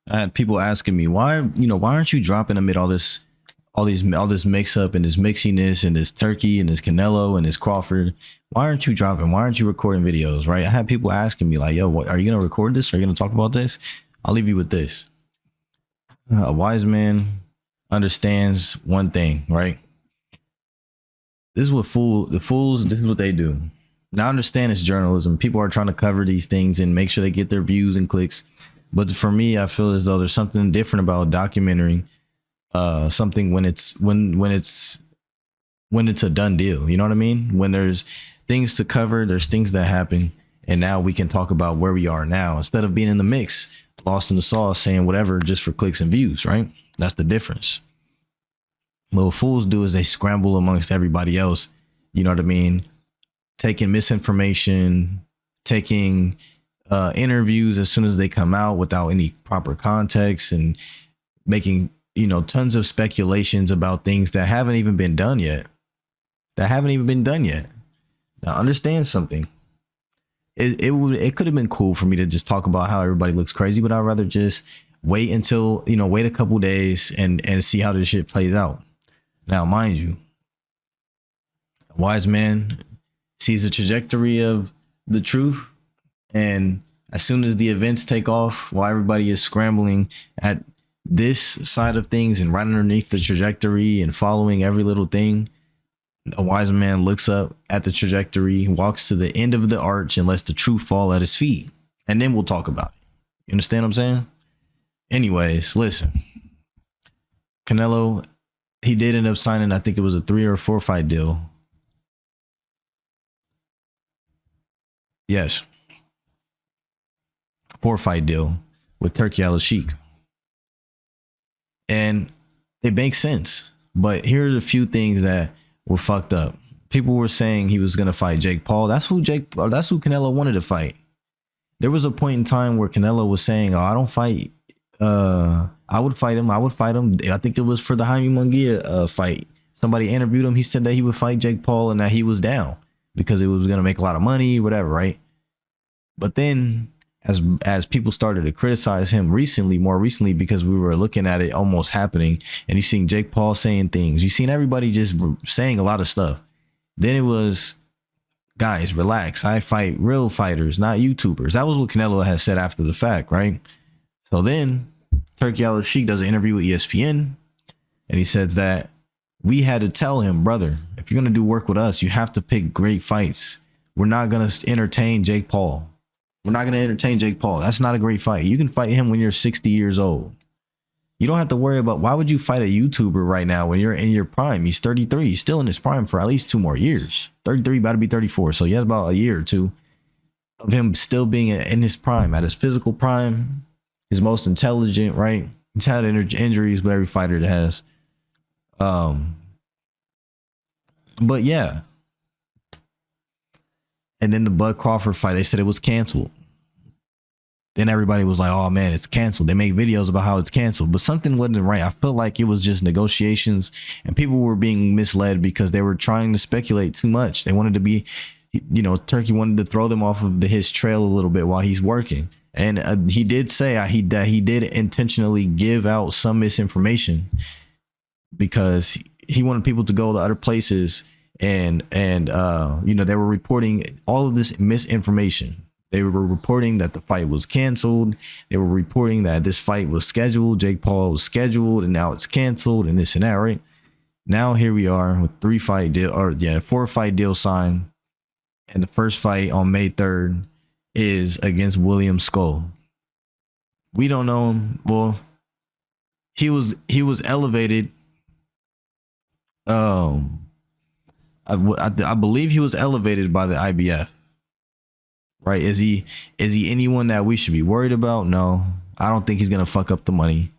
I had people asking me why aren't you dropping amid all this mix up and this mixiness and this Turkey and this Canelo and this Crawford? Why aren't you dropping? Why aren't you recording videos? Right? I had people asking me like, yo, what, are you gonna record this? Are you gonna talk about this? I'll leave you with this. A wise man understands one thing, right? This is what the fools. This is what they do. Now I understand it's journalism. People are trying to cover these things and make sure they get their views and clicks. But for me, I feel as though there's something different about documenting something when it's a done deal. You know what I mean? When there's things to cover, there's things that happen, and now we can talk about where we are now instead of being in the mix, lost in the sauce, saying whatever just for clicks and views. Right? That's the difference. But what fools do is they scramble amongst everybody else. You know what I mean? Taking misinformation, taking interviews as soon as they come out without any proper context, and making tons of speculations about things that haven't even been done yet. Now understand something. It could have been cool for me to just talk about how everybody looks crazy, but I'd rather just wait until wait a couple days and see how this shit plays out. Now, mind you, a wise man sees the trajectory of the truth, and as soon as the events take off, while everybody is scrambling at this side of things and right underneath the trajectory and following every little thing, a wise man looks up at the trajectory, walks to the end of the arch, and lets the truth fall at his feet. And then we'll talk about it. You understand what I'm saying? Anyways, listen. Canelo, he did end up signing, I think it was a 3 or 4 fight deal. Yes. 4-fight deal with Turki Al-Sheikh. And it makes sense. But here's a few things that were fucked up. People were saying he was going to fight Jake Paul. That's who Canelo wanted to fight. There was a point in time where Canelo was saying, "Oh, I don't fight. I would fight him. I think it was for the Jaime Munguia fight. Somebody interviewed him. He said that he would fight Jake Paul and that he was down because it was going to make a lot of money, whatever, right? But then as people started to criticize him more recently, because we were looking at it almost happening, and you seen Jake Paul saying things, you seen everybody just saying a lot of stuff. Then it was, guys, relax. I fight real fighters, not YouTubers. That was what Canelo had said after the fact, right? So then Turki Al-Sheikh does an interview with ESPN, and he says that we had to tell him, brother, if you're going to do work with us, you have to pick great fights. We're not going to entertain Jake Paul. That's not a great fight. You can fight him when you're 60 years old. You don't have to worry about, why would you fight a YouTuber right now when you're in your prime? He's 33. He's still in his prime for at least 2 more years. 33, about to be 34. So he has about a year or two of him still being in his prime, at his physical prime, his most intelligent, right? He's had injuries, but every fighter has. But yeah. And then the Bud Crawford fight, they said it was canceled. Then everybody was like, oh man, it's canceled. They make videos about how it's canceled, but something wasn't right. I felt like it was just negotiations, and people were being misled because they were trying to speculate too much. They wanted to be, Turkey wanted to throw them off of his trail a little bit while he's working. And he did say that he did intentionally give out some misinformation because he wanted people to go to other places, and they were reporting all of this misinformation. They were reporting that the fight was canceled. They were reporting that this fight was scheduled. Jake Paul was scheduled, and now it's canceled, and this and that, right? Now here we are with 4-fight deal signed, and the first fight on May 3rd is against William Skull. We don't know him. Well, he was elevated. I believe he was elevated by the IBF. Right? Is he anyone that we should be worried about? No, I don't think he's gonna fuck up the money,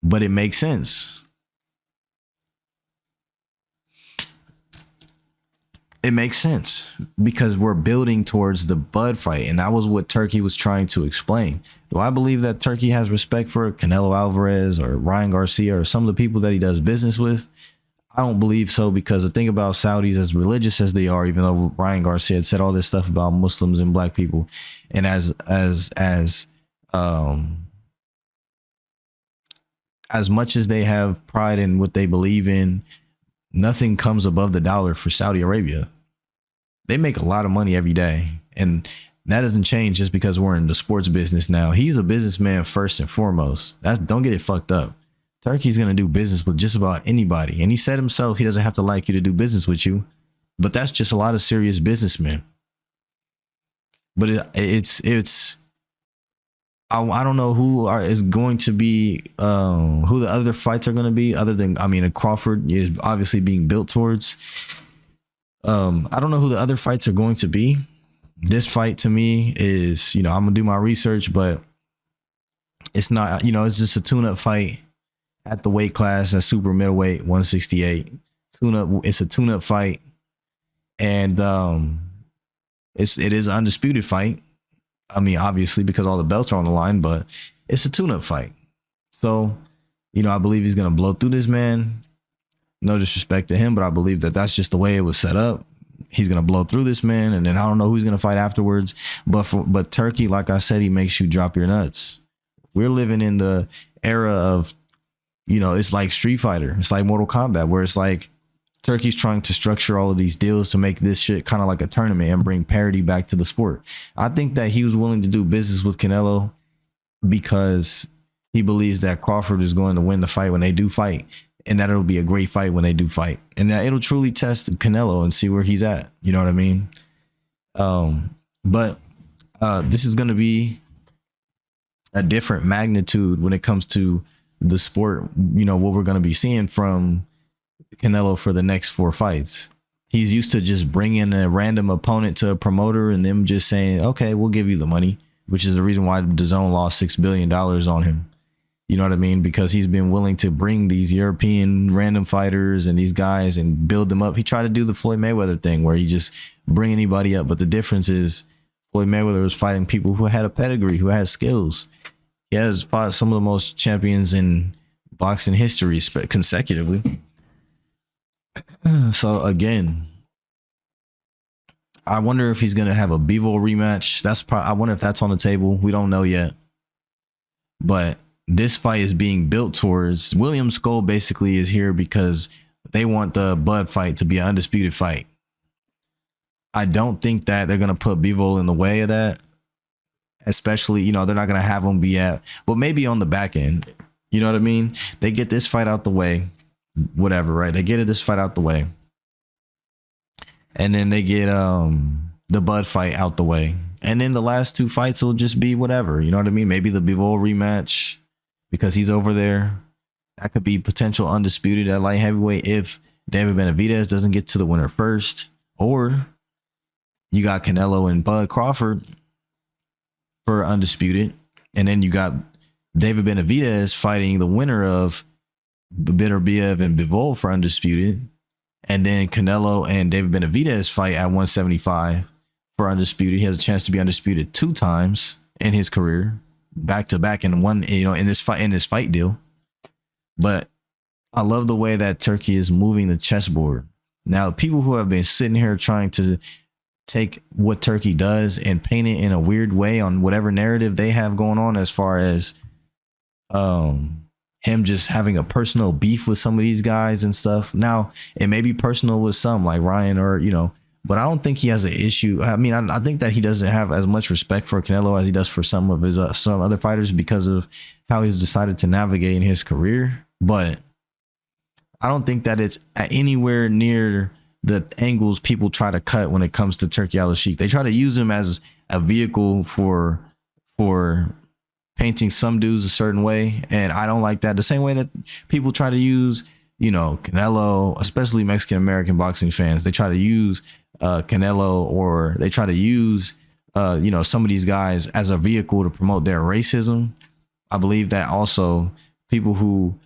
but it makes sense. It makes sense because we're building towards the Bud fight, and that was what Turkey was trying to explain. Do I believe that Turkey has respect for Canelo Alvarez or Ryan Garcia or some of the people that he does business with? I don't believe so, because the thing about Saudis, as religious as they are, even though Ryan Garcia had said all this stuff about Muslims and black people, and as as much as they have pride in what they believe in, nothing comes above the dollar for Saudi Arabia. They make a lot of money every day. And that doesn't change just because we're in the sports business now. He's a businessman first and foremost. Don't get it fucked up. Turkey's going to do business with just about anybody. And he said himself, he doesn't have to like you to do business with you. But that's just a lot of serious businessmen. But I don't know is going to be who the other fights are going to be, other than, Crawford is obviously being built towards. I don't know who the other fights are going to be. This fight to me is, I'm gonna do my research, but it's not, it's just a tune-up fight at the weight class at super middleweight 168. It's a tune-up fight, and it is an undisputed fight. Obviously, because all the belts are on the line, but it's a tune-up fight. So, I believe he's going to blow through this man. No disrespect to him, but I believe that that's just the way it was set up. He's going to blow through this man, and then I don't know who's going to fight afterwards. But Turkey, like I said, he makes you drop your nuts. We're living in the era of, it's like Street Fighter. It's like Mortal Kombat, where it's like Turkey's trying to structure all of these deals to make this shit kind of like a tournament and bring parity back to the sport. I think that he was willing to do business with Canelo because he believes that Crawford is going to win the fight when they do fight, and that it'll be a great fight when they do fight, and that it'll truly test Canelo and see where he's at. You know what I mean? But this is going to be a different magnitude when it comes to the sport. What we're going to be seeing from Canelo for the next 4 fights. He's used to just bringing a random opponent to a promoter and them just saying, okay, we'll give you the money, which is the reason why DAZN lost $6 billion on him. You know what I mean? Because he's been willing to bring these European random fighters and these guys and build them up. He tried to do the Floyd Mayweather thing where he just bring anybody up. But the difference is Floyd Mayweather was fighting people who had a pedigree, who had skills. He has fought some of the most champions in boxing history consecutively. So again, I wonder if he's going to have a Bivol rematch. I wonder if that's on the table. We don't know yet. But this fight is being built towards. William Skull basically is here because they want the Bud fight to be an undisputed fight. I don't think that they're going to put Bivol in the way of that. Especially, they're not going to have him be but maybe on the back end. You know what I mean? They get this fight out the way. Whatever, right? They get this fight out the way, and then they get the Bud fight out the way, and then the last 2 fights will just be whatever. You know what I mean? Maybe the Bivol rematch because he's over there. That could be potential undisputed at light heavyweight if David Benavidez doesn't get to the winner first, or you got Canelo and Bud Crawford for undisputed, and then you got David Benavidez fighting the winner of Beterbiev and Bivol for undisputed, and then Canelo and David Benavidez fight at 175 for undisputed. He has a chance to be undisputed 2 times in his career, back to back in one, in this fight deal. But I love the way that Turkey is moving the chessboard. Now, people who have been sitting here trying to take what Turkey does and paint it in a weird way on whatever narrative they have going on, as far as him just having a personal beef with some of these guys and stuff. Now, it may be personal with some, like Ryan, or, but I don't think he has an issue. I think that he doesn't have as much respect for Canelo as he does for some of his some other fighters because of how he's decided to navigate in his career. But I don't think that it's anywhere near the angles people try to cut when it comes to Turki Al-Sheikh. They try to use him as a vehicle for painting some dudes a certain way, and I don't like that. The same way that people try to use, Canelo, especially Mexican American boxing fans, they try to use Canelo, or they try to use some of these guys as a vehicle to promote their racism. I believe that also people who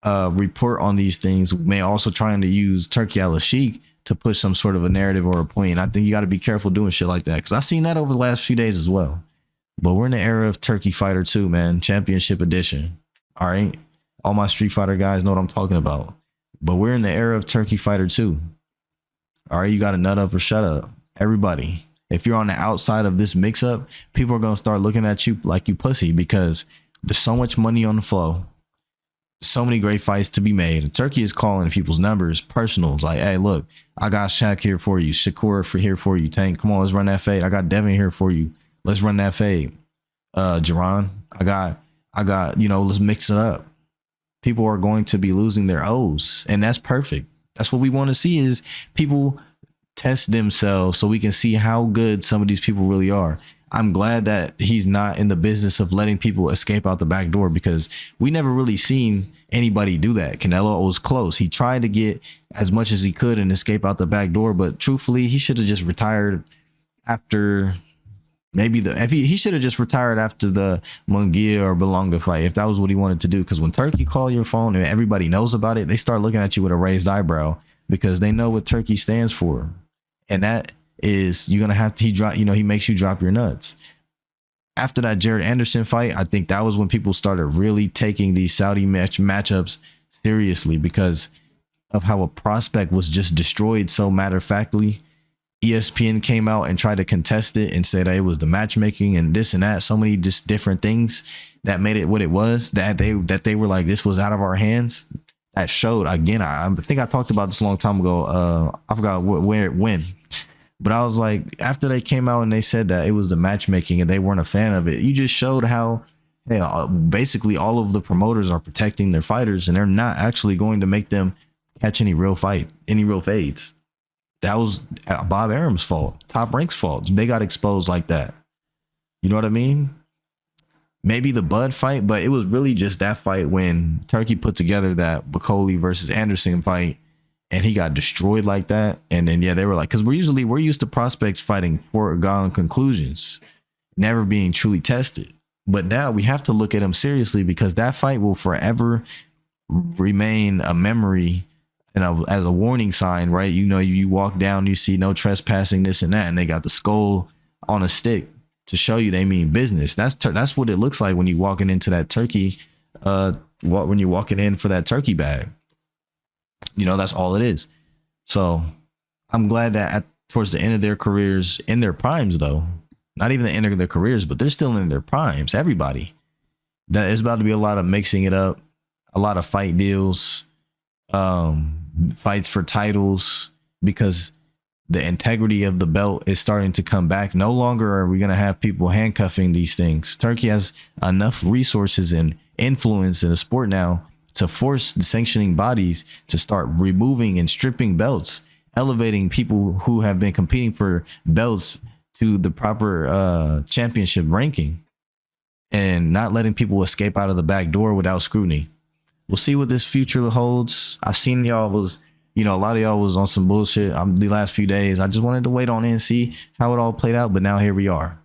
report on these things may also trying to use Turki Al-Sheikh to push some sort of a narrative or a point. I think you got to be careful doing shit like that, because I've seen that over the last few days as well. But we're in the era of Turkey Fighter 2, man. Championship edition. All right. All my Street Fighter guys know what I'm talking about. But we're in the era of Turkey Fighter 2. All right. You got to nut up or shut up. Everybody. If you're on the outside of this mix up, people are going to start looking at you like you pussy, because there's so much money on the flow. So many great fights to be made. Turkey is calling people's numbers personal. It's like, hey, look, I got Shaq here for you, Shakur for here for you, Tank. Come on, let's run that fade. I got Devin here for you. Let's run that fade. Jerron, I got, let's mix it up. People are going to be losing their O's, and that's perfect. That's what we want to see, is people test themselves so we can see how good some of these people really are. I'm glad that he's not in the business of letting people escape out the back door, because we never really seen anybody do that. Canelo was close. He tried to get as much as he could and escape out the back door, but truthfully, he should have just retired after he should have just retired after the Munguia or Belonga fight, if that was what he wanted to do. Because when Turkey call your phone and everybody knows about it, they start looking at you with a raised eyebrow, because they know what Turkey stands for. And that is, you're gonna have to, he makes you drop your nuts. After that Jared Anderson fight, I think that was when people started really taking these Saudi matchups seriously, because of how a prospect was just destroyed so matter-of-factly. ESPN came out and tried to contest it and said that it was the matchmaking and this and that, so many just different things that made it what it was, that they were like, this was out of our hands. That showed, again, I think I talked about this a long time ago. I forgot when, but I was like, after they came out and they said that it was the matchmaking and they weren't a fan of it, you just showed how basically all of the promoters are protecting their fighters, and they're not actually going to make them catch any real fades. That was Bob Arum's fault, Top Rank's fault. They got exposed like that. You know what I mean? Maybe the Bud fight, but it was really just that fight when Turkey put together that Bacoli versus Anderson fight, and he got destroyed like that. And then, they were like, because we're used to prospects fighting foregone conclusions, never being truly tested. But now we have to look at them seriously, because that fight will forever remain a memory, as a warning sign, right? You walk down, you see no trespassing, this and that, and they got the skull on a stick to show you they mean business. That's what it looks like when you walking into that turkey, when you're walking in for that turkey bag. That's all it is. So I'm glad that towards the end of their careers, in their primes though, not even the end of their careers, but they're still in their primes, everybody, that is about to be a lot of mixing it up, a lot of fight deals, fights for titles, because the integrity of the belt is starting to come back. No longer are we going to have people handcuffing these things. Turkey has enough resources and influence in the sport now to force the sanctioning bodies to start removing and stripping belts, elevating people who have been competing for belts to the proper championship ranking, and not letting people escape out of the back door without scrutiny. We'll see what this future holds. I've seen y'all was, a lot of y'all was on some bullshit the last few days. I just wanted to wait on it and see how it all played out. But now here we are.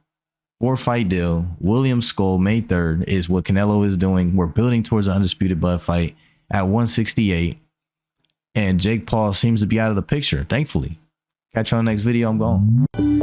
4-fight deal. Williams Skull, May 3rd is what Canelo is doing. We're building towards an undisputed Bud fight at 168. And Jake Paul seems to be out of the picture, thankfully. Catch you on the next video. I'm gone.